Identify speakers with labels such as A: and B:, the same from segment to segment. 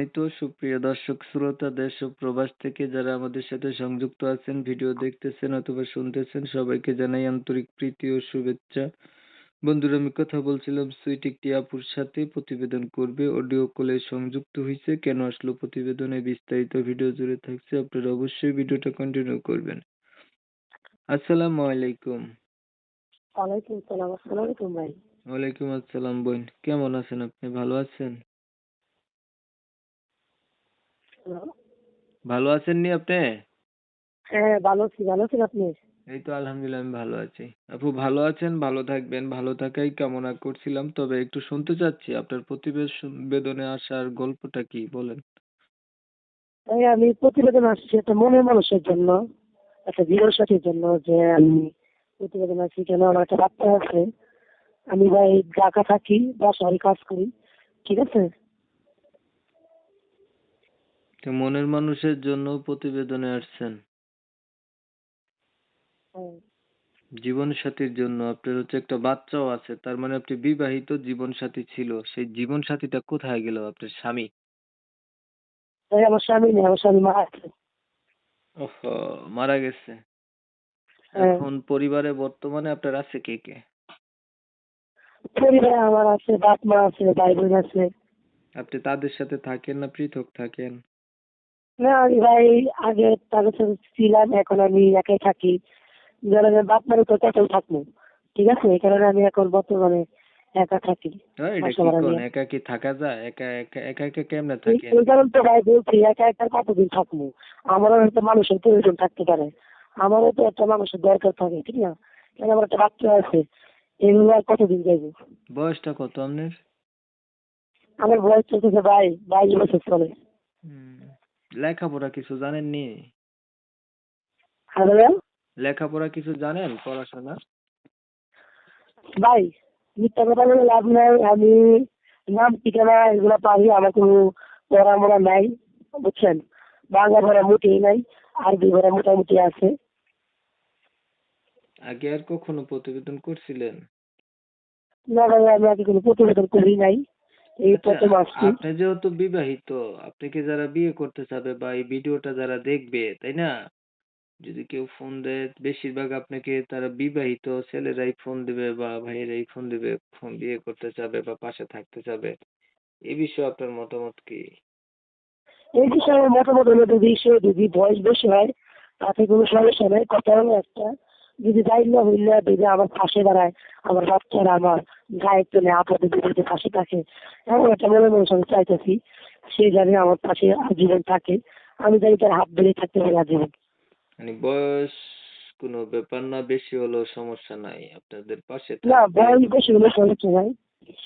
A: সম্মানিত সুপ্রিয় দর্শক শ্রোতা দেশ ও প্রবাস থেকে যারা আমাদের সাথে সংযুক্ত আছেন, ভিডিও দেখতেছেন অথবা শুনতেছেন, সবাইকে জানাই আন্তরিক প্রীতি ও শুভেচ্ছা। বন্ধুরা, আমি কথা বলছিলাম সুইট একটি আপুর সাথে, প্রতিবেদন করবে, অডিও কলে সংযুক্ত হয়েছে। কেন আসলো প্রতিবেদনে বিস্তারিত ভিডিও জুড়ে থাকছে, আপনারা অবশ্যই ভিডিওটা কন্টিনিউ করবেন। আসসালামু আলাইকুম।
B: ওয়ালাইকুম সালাম। আসসালামু আলাইকুম ভাই।
A: ওয়ালাইকুম আসসালাম বোন, কেমন আছেন আপনি? ভালো আছেন?
B: হ্যালো।
A: ভালো আছেন নি আপনি?
B: হ্যাঁ, ভালো আছি। ভালো আছেন আপনি?
A: এই তো আলহামদুলিল্লাহ আমি ভালো আছি। আপু ভালো আছেন, ভালো থাকবেন, ভালো থাকাই কামনা করছিলাম। তবে একটু শুনতে চাচ্ছি আপনার প্রতিবেদনে আসার গল্পটা কি বলেন?
B: ভাই, আমি প্রতিবেদন আসছি একটা মনের মানুষের জন্য, একটা জীবনসাথীর জন্য, যে আমি প্রতিবেদন আসছি কেন আমার একটা বাচ্চা আছে। আমি ভাই ঢাকা থাকি, বাসায় কাজ করি। ঠিক আছে?
A: তো মনের মানুষের জন্য প্রতিবেদনে আসছেন?
B: হ্যাঁ।
A: জীবন সাথীর জন্য আপনার হচ্ছে একটা বাচ্চাও আছে, তার মানে আপনি বিবাহিত, জীবন সাথী ছিল, সেই জীবন সাথীটা কোথায় গেল আপনার স্বামী?
B: ভাই, আমার স্বামী নেই, আমার স্বামী মারা গেছে।
A: ওহো, মারা গেছে।
B: হ্যাঁ।
A: এখন পরিবারে বর্তমানে আপনার আছে কে কে?
B: পরিবারে আমার আছে, বাপ মা আছে, ভাই বোন আছে।
A: আপনি তাদের সাথে থাকেন না পৃথক থাকেন?
B: না, আমি ভাই আগে তাদের সাথে ছিলাম, এখন আমি একাই থাকি। যারা বাপ মার তো একাই থাকবো। ঠিক আছে, এই কারণে আমি এখন বর্তমানে একা থাকি,
A: হ্যাঁ, এটা
B: বাসা
A: কি
B: ভাড়া
A: কোন
B: নিয়ে।
A: একা কি থাকা যায়? একা একা একা একা কেমনে
B: এই
A: থাকেন?
B: এই কারণে তো ভাই বলছি, একা একা কতদিন থাকবো। আমারও হয়তো মানুষের প্রয়োজন থাকতে পারে, আমারও তো একটা মানুষের দরকার থাকে, ঠিক না? কেন, আমার একটা বাচ্চা আছে, এগুলো আর কতদিন যাইবো।
A: বয়সটা কত আপনার?
B: আমার বয়স চলতেছে ভাই 22 বছর চলে।
A: হুম, লেখাপড়া কিছু জানেননি?
B: হ্যালো
A: লেখাপড়া কিছু জানেন, পড়াশোনা?
B: ভাই, মিথ্যা কথা বলে লাভ নাই। আমি নাম ঠিকানা এগুলো পারি, আমার কোনো পড়া মোড়া নাই, বুঝছেন? বাংলা ভরা মোটেই নাই, আরবি ভরা মোটামুটি আছে।
A: আগে আর কখনো প্রতিবেদন করছিলেন?
B: না ভাই, আমি আগে কোনো প্রতিবেদন করি নাই, এই
A: আচ্ছা,
B: প্রথম আসছি।
A: আপনি যেহেতু বিবাহিত, আপনাকে যারা বিয়ে করতে চাবে বা এই ভিডিওটা যারা দেখবে, তাই না? যদি কেউ ফোন দেয়, বেশিরভাগ আপনাকে তারা বিবাহিত ছেলেরাই ফোন দিবে বা ভাইয়েরাই ফোন দিবে, ফোন বিয়ে করতে চাবে বা পাশে থাকতে চাবে। এই বিষয়ে আপনার মতামত কি?
B: এই বিষয়ে আমার মতামত হলো, যদি বয়স বেশি হয় তাতে কোনো সমস্যা নেই। কথা হলো একটা, যদি দায়িত্ব হইলে যদি আমার পাশে দাঁড়ায়, আমার বাচ্চারা আমার গায়ে তোলে, আপদে বিপদে পাশে থাকে, এমন একটা মনে মনে সঙ্গে চাইতেছি, সেই জানি আমার পাশে আজীবন থাকে। আমি জানি তার হাত ধরে থাকতে পারি আজীবন।
A: মানে বয়স কোনো ব্যাপার না, বেশি হলেও সমস্যা নাই, আপনাদের পাশে
B: না,
A: থাকবে।
B: বয়স বেশি হলে সমস্যা নাই,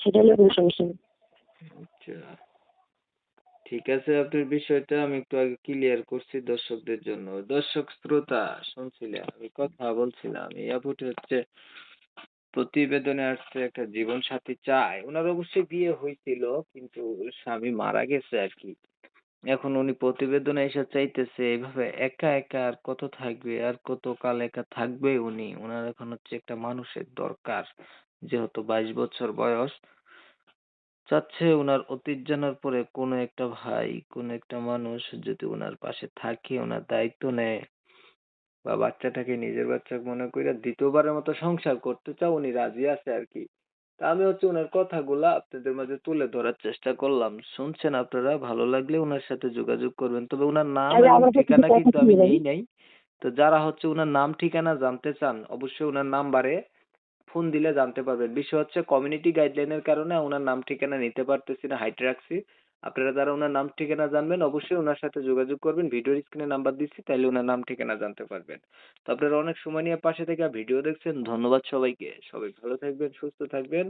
B: সেটা হলে কোনো সমস্যা নেই।
A: আচ্ছা, ঠিক আছে, আপনার বিষয়টা আমি একটু আগে ক্লিয়ার করছি দর্শকদের জন্য। দর্শক শ্রোতা শুনছিলেন, আমি কথা বলছিলাম, এই আপুটি হচ্ছে প্রতিবেদনে আসছে একটা জীবন সাথী চায়। ওনার অবশ্যই বিয়ে হয়েছিল, কিন্তু স্বামী মারা গেছে আর কি। এখন উনি প্রতিবেদনে এসে চাইতেছে এভাবে একা একা আর কত থাকবে, আর কত কাল একা থাকবে উনি। ওনার এখন হচ্ছে একটা মানুষের দরকার, যেহেতু 22 বছর বয়স। চাচ্ছে উনার অতীত জানার পরে কোনো একটা ভাই, কোনো একটা মানুষ যদি উনার পাশে থাকে, উনার দায়িত্ব নেয় বা বাচ্চাটাকে নিজের বাচ্চা মনে কইরা দ্বিতীয়বারের মতো সংসার করতে চাও, উনি রাজি আছে আর কি। তা আমি হচ্ছে উনার কথাগুলা আপনাদের মাঝে তুলে ধরার চেষ্টা করলাম। শুনছেন আপনারা, ভালো লাগলে উনার সাথে যোগাযোগ করবেন। তবে উনার নাম
B: তাহলে
A: এবং
B: আমার কাছে কিছু
A: ঠিকানা
B: কথা
A: কিন্তু
B: ছিল
A: আমি
B: ভাই।
A: নেই নাই। তো যারা হচ্ছে উনার নাম ঠিকানা জানতে চান, অবশ্যই উনার নাম্বারে ফোন দিলে জানতে পারবেন। বিষয় হচ্ছে কমিউনিটি গাইডলাইনের কারণে উনার নাম ঠিকানা নিতে পারতেছি না, হাইড রাখছি। আপনারা যারা উনার নাম ঠিকানা জানবেন, অবশ্যই উনার সাথে যোগাযোগ করবেন। ভিডিওর স্ক্রিনে নাম্বার দিচ্ছি, তাইলে উনার নাম ঠিকানা জানতে পারবেন। তো আপনারা অনেক সময় নিয়ে পাশে থেকে ভিডিও দেখছেন, ধন্যবাদ সবাইকে। সবাই ভালো থাকবেন, সুস্থ থাকবেন।